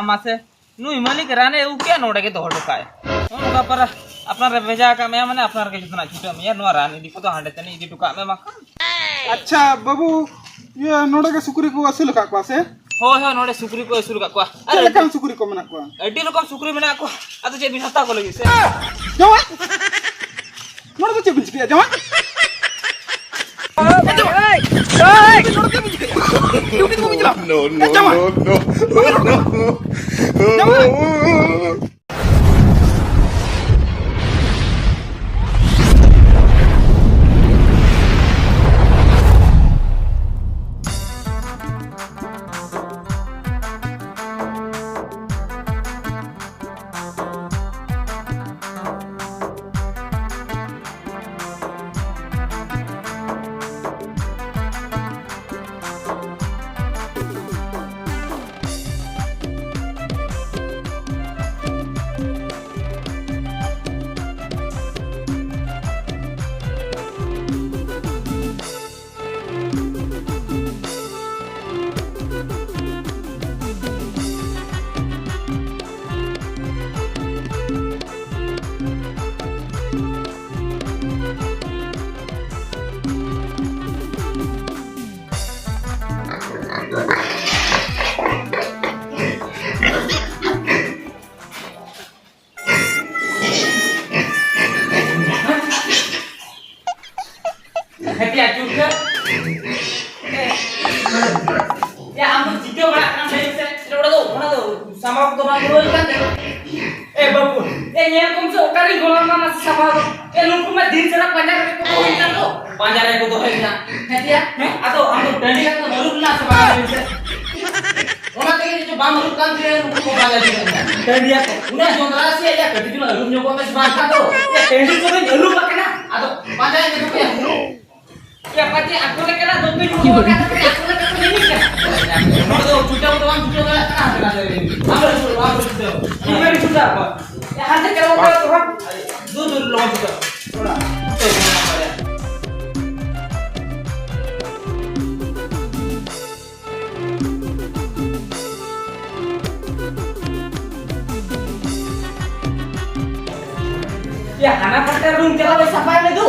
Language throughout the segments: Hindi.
मासे नुई मालिक राने उ क्या नोडे के दोहड़ का है उनका पर अपना रे भेजा का मैं माने अपना के जितना छुटा मैं नो रानी दिको तो हांडे तनी इदी टुका में मखन। अच्छा बाबू ये नोडे के सुकुरी को असल का पासे हो नोडे सुकुरी को असूल का को अरे कम सुकुरी को मना को एडी रकम सुकुरी मेना को अतो जे बिन हता को लगी से जवा नोडे के बिच के जवा No, no, no, no. Ya ampun jika balik kan saya sudah mana tuh sama aku tuh bang kan babu nyel kum so kali golang mana sama lu kum din serak panjang itu tuh kan tuh panjang itu tuh ya ya atau ampun dani kan baru lah sama ini orang tinggi itu bang baru kan dia lu kum panjang dan dia udah jontrasi aja ke itu lu nyoba mes bangka tuh ya tendi tuh lu pakai na atau panjang itu ya ya pasti aku nak kena dong tu juga kata aku nak kena ini kan. Nomor tu cuci orang cuci orang kena ini. Apa itu? Ini cuci apa? Ya hanya kalau orang tu kan dulu lawan cuci. Orang. Ya karena pada room jalan siapa yang itu?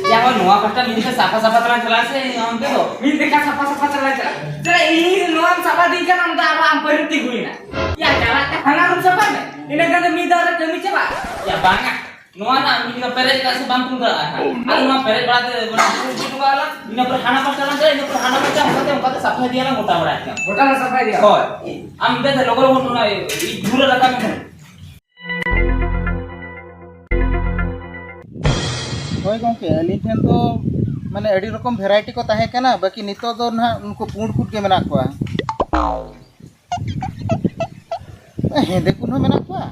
Ya kau nuah pasta minta sapa-sapa terang jelas sih yang itu. Minta kan sapa-sapa terang jelas. Jadi ini nuah sapa di kan anda apa hampir tingguin. Ya jalan karena room siapa nih? Ini kan minta ada demi coba. Ya banyak. Nuah nak minta peres kasih bantu dah. Kalau nuah peres berarti itu kalah. Ini berhana pasta lancar, ini berhana pasta mungkin sapa dia lah mudah berat. Mudah sapa dia. Oh, ambil dah logo untuk naik. Dulu datang kan. होय गंके अलिन ठेन तो माने अड़ी रकम भेराइटी को ताहे कना बाकी नितो दो ना उनको पुंड कुट के मेना कोआ हेदे कुन मेना कोआ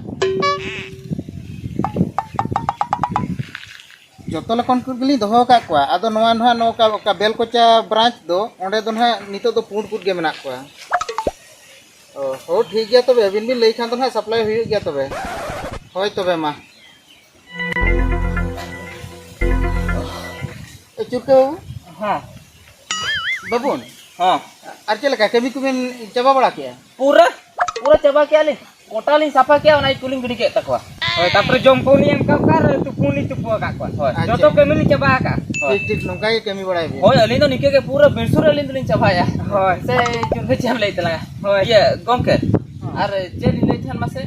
जतो लकन कुट गली दोहो का कोआ आदो नवा नहा नोका का बेल कोचा ब्रांच दो ओंडे दो ना नितो दो पुंड कुट के मेना कोआ ओ हो ठीक गया तबे अबिन बिन लई खान दो ना सप्लाई हुई गया तबे होय तबे मा चुपके हाँ बाबून हाँ और चल का कभी कुबिन चबा बड़ा किया पूरा चबा किया ले कोटा लिंग साफा किया ना कुलिंग गिड़ी के तकवा होय तापर जम कोनी एम का तू पुनी चुपवा का होय जतो कमी लिंग चबा का ठीक नोका के कमी बड़ा है होय अलिन तो निके के पूरा बेसुर अलिन तो लिंग चबाया होय से चुनके चम ले तला होय ये गमके अरे चली ले थान मासे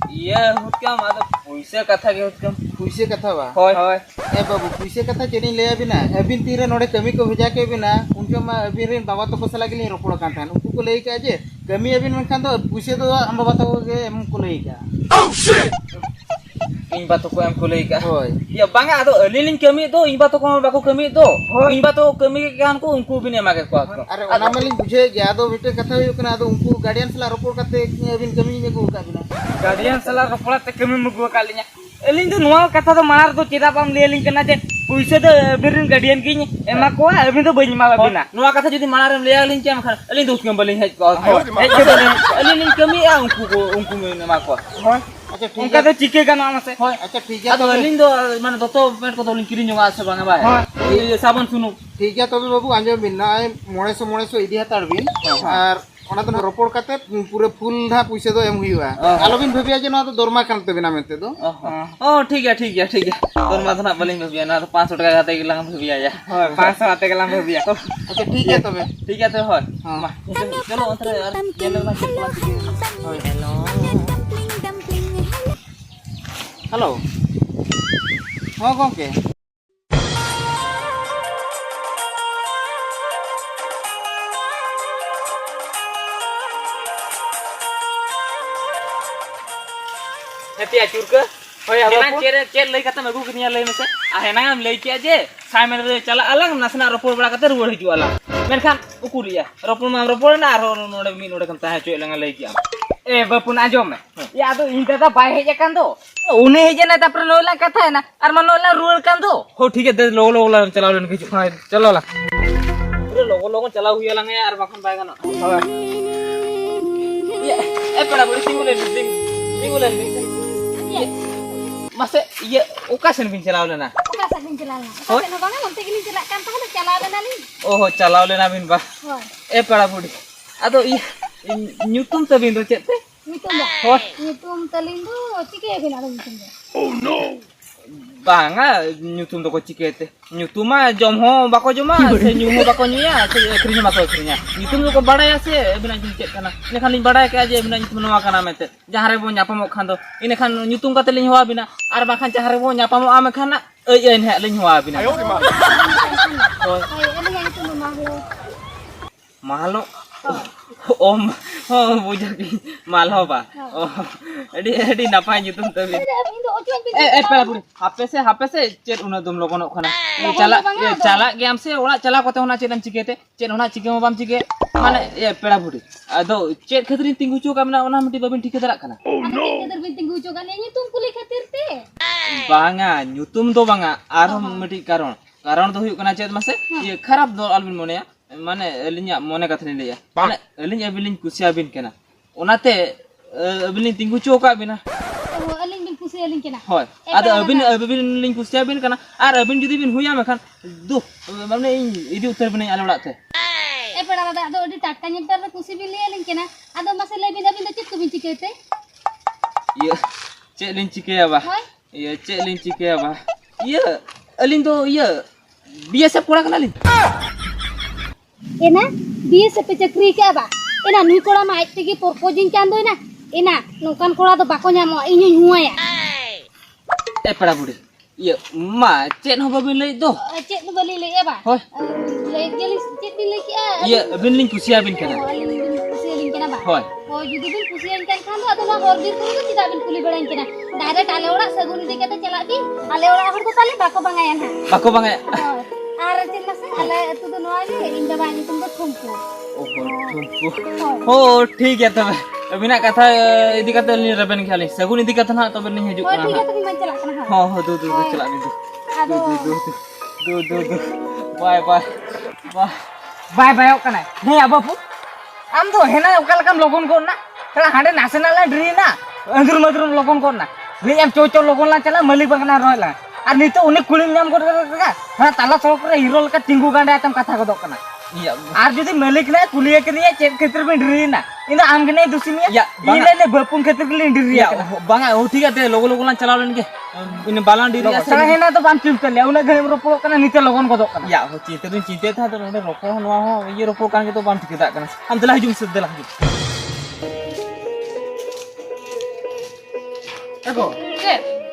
ये हुतकम आदो पैसे कथा के हुतकम पैसे कथा बा होय होय ए बाबू पैसे कथा चेनी ले बिना अबिन तीरे नोडे कमी को भेजा के बिना उनके मा अबिन रेन बाबा तो को सला गेली रोपड़ कान थान उनको को लेई का जे कमी अबिन मन खान तो पैसे तो हम बाबा तो के हम को लेई का इन बातों को हमको लेगा होय या बांगा आदो अलिन कमी दो इन बातों को हम बाको कमी दो इन बातों कमी के कान को उनको भी ने मागे को अरे ओना मलिन बुझे गया दो बिटे कथा हुई कना दो उनको गार्डियन सला रोपड़ करते अबिन कमी में को का बिना गार्डियन सला रोपड़ ते कमी में को का लिया अलिन तो नवा कथा तो मार दो चेदा पाम ले लिन कना जे पैसे तो बिरिन गार्डियन की एमा को अबिन तो बई मा बिना नवा कथा जदी मार ले लिन चम खा अलिन तो उसके बलिन है को अलिन कमी आ उनको में मा को अच्छा ठीक उनका है तो चिके का नाम से होय अच्छा ठीक है अब अलिंग दो माने दोतो पेट को तो लिंग किरिन जोगा से बांगा बाय ये साबुन सुनु ठीक है तबे बाबू आंजम बिन ना 900 इदी हतार बिन और ओना तो रोपड़ काते पूरे फुल ना पैसे दो एम हुआ आलो बिन भबिया जे ना तो दरमा कान ते बिना मेते दो ओ ठीक है तोर मा ना बलिंग भबिया ना तो 500 टका गाते के लंग भबिया या 500 आते के लंग भबिया तो अच्छा ठीक है तबे ठीक है तो होय हां चलो अंतरे यार ये लोग ना हेलो हेलो हां गोंके हेतिया चुरका होय अब चेर लई कते मगु कनिया लई मेसे आ हेना हम लई किया जे साइमेन रे चला अलग नसना रोपोर बड़ा कते रुवर हिजु अलग मेनखान उकुरिया रोपोर मा रोपोर ना आरो नोडे मी नोडे कम ताहे चोय लंगा लई किया ए बपुन आजो में या तो इन दादा बाय हेजे कान दो उने हेजे ना तापर नोला कथा है ना और मन नोला रुवर कान दो हो ठीक है दे लोग लोग चलाओ लेन किछु हां चलो ला पूरे लोग चलाओ हुई लंगा यार बाखन बाय गाना ये ए पड़ा बड़ी singular masa iya ukasan bin calaw lena ukasan bin calaw lena tapi no bang monte gini celak kan tahu calaw lena ni oh calaw lena bin ba para budi ado iya nyutum ta bin do cete nyutum ba nyutum talindu cike bin ada nyutum oh no banga nyutum to ko cikete nyutuma jom ho bako joma se nyumo bako nyuya se krinya bako krinya nyutum ko badaya se bina cicet kana ine kan lin badaya ka je bina nyutum noa kana mete jahare bo nyapamo khan do ine kan nyutum ka telin howa bina ar bakhan jahare bo nyapamo am khan na ei ne lin howa bina ayo ma oh ini yang itu mahalo om oh bujaki malho ba oh edi napai nyutum to bin pera budi hape se chet una dum logon khana chala game se ora chala kote hona chetam chikete chet hona chike mo bam chike mane pera budi ado chet khatrin tingu chu kamna ona miti babin thike darak kana oh no khatir bin tingu chu kan nyutum kuli khatir te banga nyutum do banga aro miti karon do huyuk kana chet mase ye kharap do albin moneya माने अलिnya मोने कथनी लिया माने अलिnya अबिलिन कुसिया बिन केना ओनाते अबिलिन तिंगु चोका बिना अलिन बिन कुसिया लिन केना होय आदा अबिलिन लिन कुसिया बिन केना आर अबिन जुदी बिन हुया मखान दु माने इदि उत्तर बिन आले उड़ाते ए पड़ा दादा आदो अडी टाटका नेटर कुसि बिन लिया लिन केना आदो मासे ले बिन अबिन चित बिन चिकेते ये चेक लिन चिकेया बा ये चेक लिन चिकेया बा ये अलिन तो ये बीएसएफ कोड़ा कना लिन एना बीएसएफ चक्री के बा एना नुई कोड़ा मा आइते की प्रपोजिंग चांदो ना एना नोकान कोड़ा तो बाको न्यामो इनि हुआया ए पड़ा बुडी ये मा चेन हो बबिन लई दो चेन तो बली ले बा होय ले गेली चेन बिन ले किया ये बिन लिन कुसिया बिन केना कुसिया बिन केना बा होय हो जुदी बिन कुसिया बिन केन खान अदो मा हरदिर को चिदा बिन कुली बड़ाइन केना डायरेक्ट आले ओड़ा सगुन दे केते चला बिन आले ओड़ा हर को ताले बाको बंगाया ना बाको बंगाया आर चेन मसे आले तु तो नोआले इंदा बानी तुम तो ठुमको हो ठीक है तब अबिना कथा इदी कथा नि रबन खाली सगुन इदी कथा ना तब नि हजू हो ठीक है तो मन चला कना हां हो दो चला दो बाय कना हे बापू आम तो हेना ओकल कम लोगन को ना चला हांडे नेशनल ड्री ना अंदर मदर लोगन को ना रे एम चो लोगन ला चला मलिक बगना रोला আর নিতো অনেক কুলিং নাম করে হ্যাঁ তালা চক করে হিরো লেকা টিঙ্গু গান্ডা আতম কথা কদক কানা আর যদি মালিক না কুলিয়ে কে নিয়ে চেক ক্ষেত্রে বিন রি না ইনা আমগে নাই দুসিমিয়া ইলে লে বপুন ক্ষেত্রে কে লিন রিয়া বাঙা ও ঠিক আছে লোগ লোগ চালাও লেন কে ইন বালান ডিরি আছে না হেনা তো বাম চিপতে লে উনা গেম রপো কানা নিতে লগন কদক কানা ইয়া हो চিতে দিন চিতে থা তো নে রপো নয়া हो ये রপো কান কে তো বাম ঠিক দা কানা हम दला हिजुम से दला हिजुम एको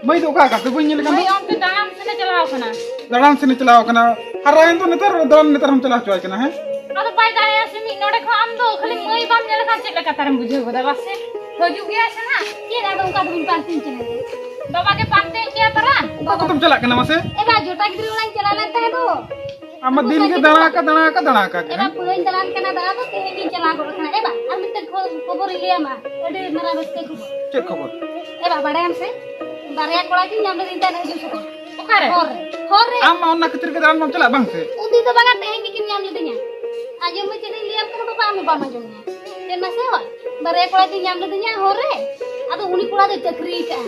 मैं तो का तो बन लेका मैं हम के दाम से चलाओ कना दड़ान से चलाओ कना हरायन तो नेतर हम चला चुआ कना है अदो बाय दाया से मी नोडे को आम दो खाली मई बाम नेला का चेक का तरम बुझे गोदा बसे हजू गया से ना के ना दो का दुन पांतिन चले बाबा के पांते क्या तरह तो तुम चला कना मसे ए बा जोटा गिरी वाला चला लेता है तो हम दिल के दड़ा का ए बा पुरन दलान कना दड़ा तो के दिन चला गो कना ए बा हम ते खबर लिया मा एडे मेरा बस्ते खबर चेक खबर ए बा बड़े हमसे बारिया कोड़ा की नाम दिन ता नहीं जो ओकारे होरे आम ओना कतिर के दड़ान चला बांग से उदी तो बागा तेहे की नाम लेदिnya आज मैं चली लिया को बाबा में बामा जोnya तेना से हो बारिया कोड़ा की नाम लेदिnya होरे आदो उनी कोड़ा दे चक्री का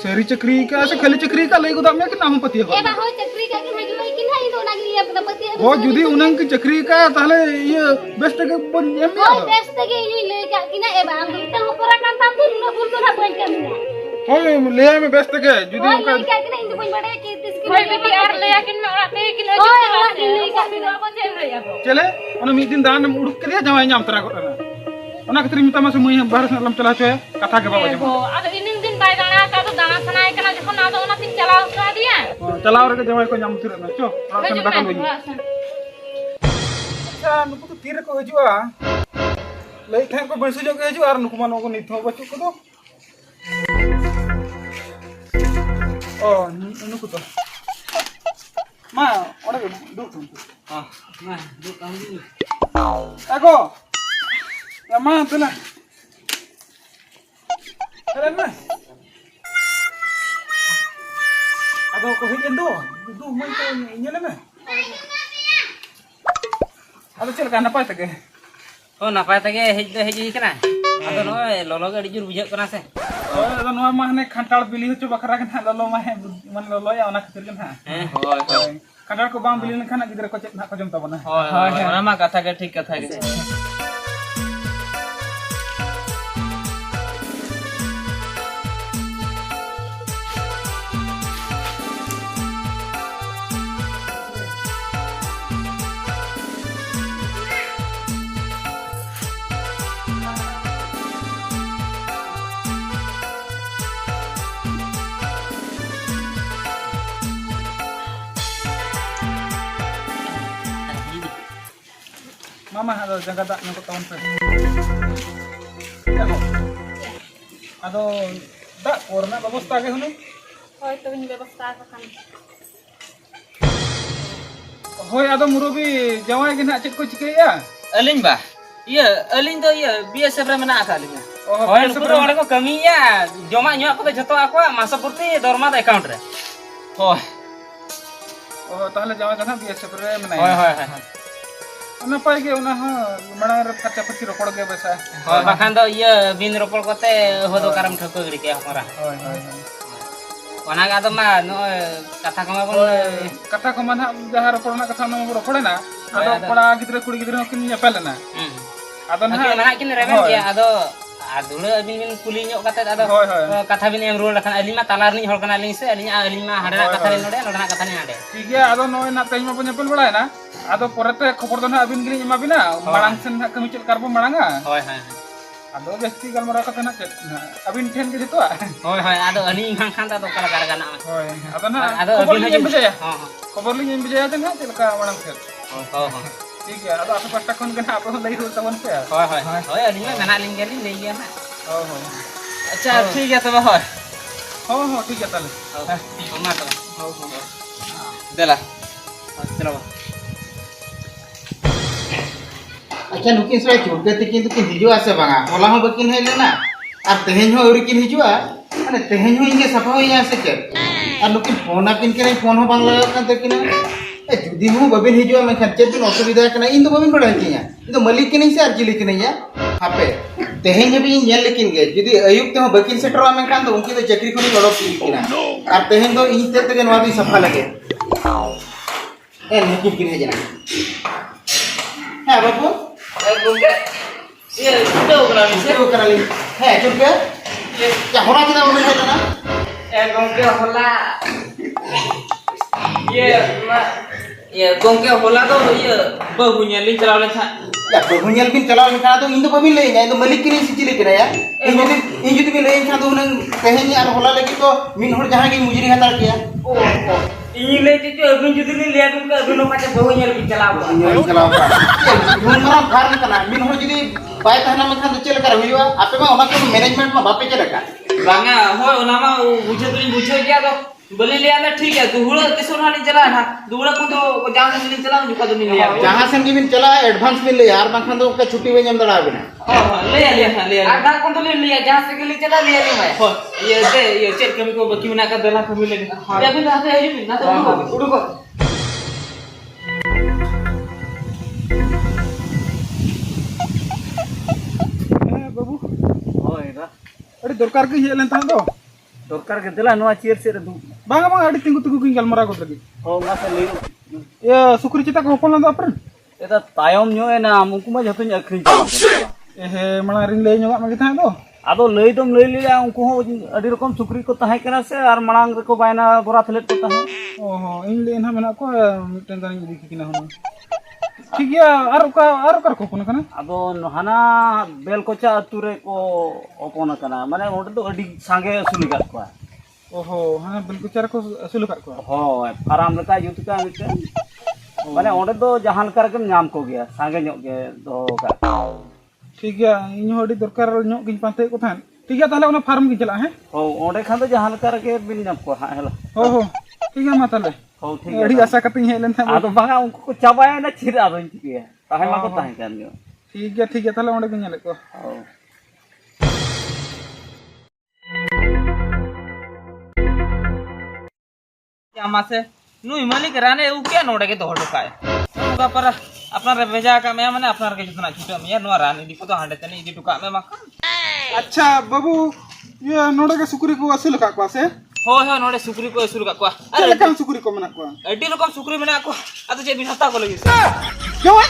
सरी चक्री का से खाली चक्री का लई गोदा में कि नाम पति हो ए बा हो चक्री का कि लगी लई कि नहीं तो लगी ये अपना पति हो जुदी उनंग की चक्री का ताले ये बेस्ट के बन एम हो बेस्ट के ये ले का कि ना ए बा हम तो ऊपर का था तो न बोल तो ना बन के मिला हो ले में बेस्ट के जुदी हो उनका ले का कि नहीं तो बन बड़े कि 30 किलो बेटी और ले कि में ओरा पे कि ले ले का कि बन जे रे या चले ओने मी दिन दान उड़क के दिया जमाई नाम तरा कोना ओना खतरी मिता में से मुई बाहर से लम चला छे कथा के बाबा हो आदो इन दिन बाय दाना का तो दाना सनाय कना जखन आदो ओना तीन चलाव का दिया चलाओ रे जमाई को नाम तिर ना चो हजू दाका में अच्छा नुकु तो तीर को हजुआ लई थे को बैसु जो के हजु आर नुकु मानो को निथो बचु को दो ओ नुकु तो मा ओडे दु तुम हां मैं दो काम दी Ako. Lama tu lah. Keren mah. Ako ko hijen do. Du mai to nyele mah. Ado chel kan apa tege? oh napai tege hej kana ado no lolo ga dijur bujak kana se Ado noa mah ne khantal bili hocho bakra kan lolo mah man lolo ya ona khatir kan ha. hoi Khantal ko bang bili kan gidra ko chet na ko jom tabana. hoi ona ma katha ge thik katha ge Mama ado jaga dak nyokot tahun pe. Ako. Ado dak korna babos tage hunu. होय तो इन व्यवस्था का काम Hoi ado murubi jawai ge na chet ko chikeya. alin ba iya alin do iya biasa bre mena aka alin Oh, hoi biasa nuku bre- ore ko kami ya joma nyo aku joto aku masa purti dorma da account re hoi Oh tahle jawai kana biasa bre menai. hoi hoi hoi Ona pai ge ona ha mana re khacha pati rokod ge besa. hoi bakhan do iya bin ropol kote hodo karam thoko gri ke hora Hoi hoi. ona ga do ma no katha kama bon Kata ko man ha jahar rokod na kata no rokod na. Ado Ada. kola gidre kudi gidre kin nyapel na. Ado Oke, na. mana kin remen ya ado adule abin bin kuli nyok kata ado Hoi, hoi. katha bin em rule kan alin ma talar ni hol kan alin se alin ma hadana Hoi, katha hoi. ni node nodana katha ni ade ठीक है आदो नोय ना तई मा पnyapel बड़ा है ना आदो पोरते खबर दो ना अबिन गिली एमा बिना मांग सेन ना कमी चल कारबो मांगा hoi hoi आदो बेस्ती गलमरा कथा ना चेत अबिन ठेन के जतो hoi hoi ado alin mang kan ado kala gara gana होय आदो ना ado खबर abin लिंग बजाया ha खबर लिंग बजाया थे ना चलका मांग सेन ha ho ठीक है आदो आसे पास्ता कोन गना आपो लई हो तवन पे hoi hoi hoi alin ma mana alin gelin le ya na हो हो acha ठीक है तो hoi हो हो ठीक है ताले ma to dela चलो अच्छा नुकिन सो चुड़के तिकिन तो किन हिजुआ से बांगा होला हो बकिन है लेना और तेहेन हो उरी किन हिजुआ माने तेहेन हो इंगे सफा हो या से के और नुकिन फोन आकिन के फोन हो बांग लगा kan तकिन ए जुदी हो बबिन हिजुआ में खन चेत बिन असुविधा कना इन तो बबिन बड़ा किया इन तो मलिक के नहीं से अर्जी लिख नहीं या हापे तेहेन भी नेल लेकिन गे जुदी अयुक्त हो बकिन से टरवा में kan तो उनकी तो चक्री को लड़ो की किना और तेहेन तो इन ते तके नवा भी सफा लगे ए नुकिन किन है जना है बाबू gongke iya udah ukra Itu kali. Heh, juga. Ya, orang kita mau main sana. gongke hola iya ma iya gongke hola to iya bahunya lin chalaw tha Ya, berhunyal bin kalau kita tuh itu pabin lainnya itu malik kini sicil kira ya. Ini juga bin lain kan tuh nang tehnya ar hola lagi tuh min hor jahan ki mujri hatar kia. oh ini le itu abin judi ni lihat ke abin pakai bahunya lin chalaw Ini kalau apa? Ya, mun marah bar ni kana. Min hor jadi baik tahna makan tuh cel kar huiwa. Apa mah onak tuh management mah bape cel kan. banga hoy ona ma bujhe tu bujhe gya to beli liya na ठीक है दुहड़ा किसों ना नहीं चला ना दुहड़ा को तो जहां से नहीं चला जुका तो नहीं लिया Jangan sen ki bin cela advance bin le यार makan tuh ka छुट्टी में जम दड़ा बिना. ले आधा को तो ले लिया जहां से के लिए चला लिया नहीं मैं ये दे ये चेक कमी को बकी ना का दला कमी ले या फिर आते है ना तो उड़को बाबू होय रा दरकार के हेलन ता दो दरकार के दिला नोआ चेयर से दु बांगा बांगा अड़ी तिंगु तिंगु किन गलमरा को लगी हो ना से ले ये सुकुरी चिता को होपन दा अपन एदा तायम न्यो एना मुकु मा जतो अखरी हे मणा रिन ले ᱧᱚᱜᱟ ᱢᱟᱜᱮ ता दो आदो लई दम लई लिया उनको हो अडी रकम सुकरी को ताहे कना से और मणांग को बायना बोरा थलेट को ताहे ओहो इन ले ना मेना को मिटन दानी दिखि किना होनो ठीक गया आर का को कोन कना आदो नहाना बेल कोचा अतुरे को ओपन कना माने ओटे तो अडी सांगे असुल गत को ओहो हां बिल्कुल चार को असुल का को हो फाराम लका युत का मिटे माने ओटे तो जहान करके नाम को गया सांगे ᱧᱚᱜ गे दो का ठीक गया इन होडी दरकार ᱧᱚᱜ गिन पाते को थान ठीक गया ताले ओना फार्म गिन चला है हो ओटे खान तो जहान करके बिन नाम को हां हेला ओहो ठीक गया मा ताले हो ठीक अड़ी है आशा करती है लेन था आदो बांगा उनको को चाबाय ना छिर आदो ठीक है ताहे मा को ताहे kan yo ठीक गया ताले ओंडे गिन ले को हो क्या से नुई मालिक राने उ क्या नोडे के दोड़ काए उनका पर अपना रे भेजा का मैं माने अपना के जितना छुटा मैं नो रानी दिको तो हांडे तने इदी टुका में मका अच्छा बाबू ये नोडे के सुकुरी को असुल का को से हो नोडे सुकरी को असुर का को चले काम सुकुरी को मना को एडी रकम सुकरी मेना को आतो जे बिन हता को लगी से जवा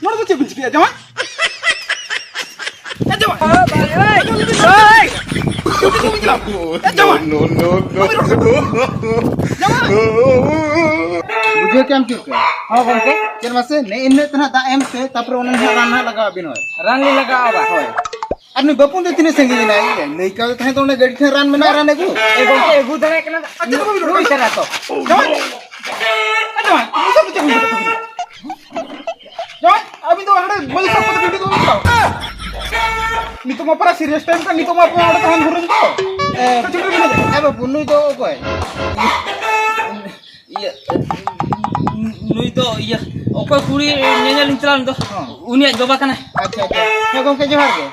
नोडे को बिच के जवा बुझे क्या हम क्यों हां गंके केन मासे ने इन्ने तना दा एम से तापर ओन रान ना लगा बिनो रान ले लगा आबा होय अरे बापू दे तिने संगी ना नहीं का थाहे तो ने गड़ी थे रान में ना रान एगु ए गंके एगु दने केना अच्छा को रोई करा तो जवा सब कुछ जवा अभी तो हड़े बोल सब कुछ गिटी तो नितो मा para serious time kan नितो मा पा ताहन घुरन तो कचुरी बिना ए बापू नुई तो कोय ये नुई तो ये ओको कुड़ी नेनेल इंचलान तो उनी जबा कना अच्छा अच्छा हे गंके जोहार के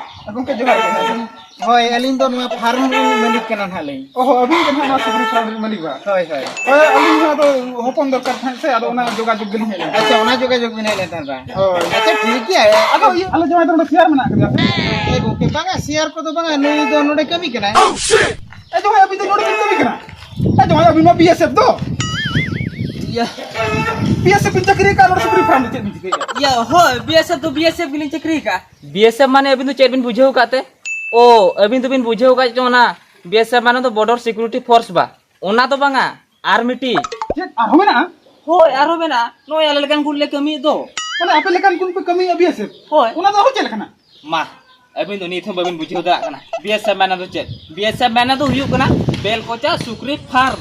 होय अलिन दो नुआ फार्म मालिक केना हाले ओहो अभी जन ना सुकुरी फार्म मालिक बा होय होय ओए अलिन ना तो होपन दरकार था से आदो ना जोगा जोग गनी हेले अच्छा ओना जोगाजोग बिना लेता बा होय अच्छा ठीक है आदो ये अले जमा तो शेयर मना कर ए गंके बागा शेयर को तो बागा नुई दो नोडे कमी केना ए जो अभी तो नोड कितने बिकना ए जो अभी मा बीएसएफ दो या बीएसएफ चक्री का और सुकुरी फार्म चेक बिच या हो बीएसएफ गिलिन चक्री का बीएसएफ माने अबिन तो चेट बिन बुझेउ काते ओ अबिन तो बिन बुझेउ का जो ना बीएसएफ माने तो बॉर्डर सिक्योरिटी फोर्स बा ओना तो बांगा आर्मी टी चेक आरो मेना हो आरो मेना नो याले लेकन गुले कमी दो माने आपे लेकन कुन पे कमी बीएसएफ हो ओना तो हो चेक कना मा अबिन तो नीथम बबिन बुझेउ दा कना बीएसएफ माने तो चेक बीएसएफ माने तो हुयु कना बेल कोचा सुक्री फार्म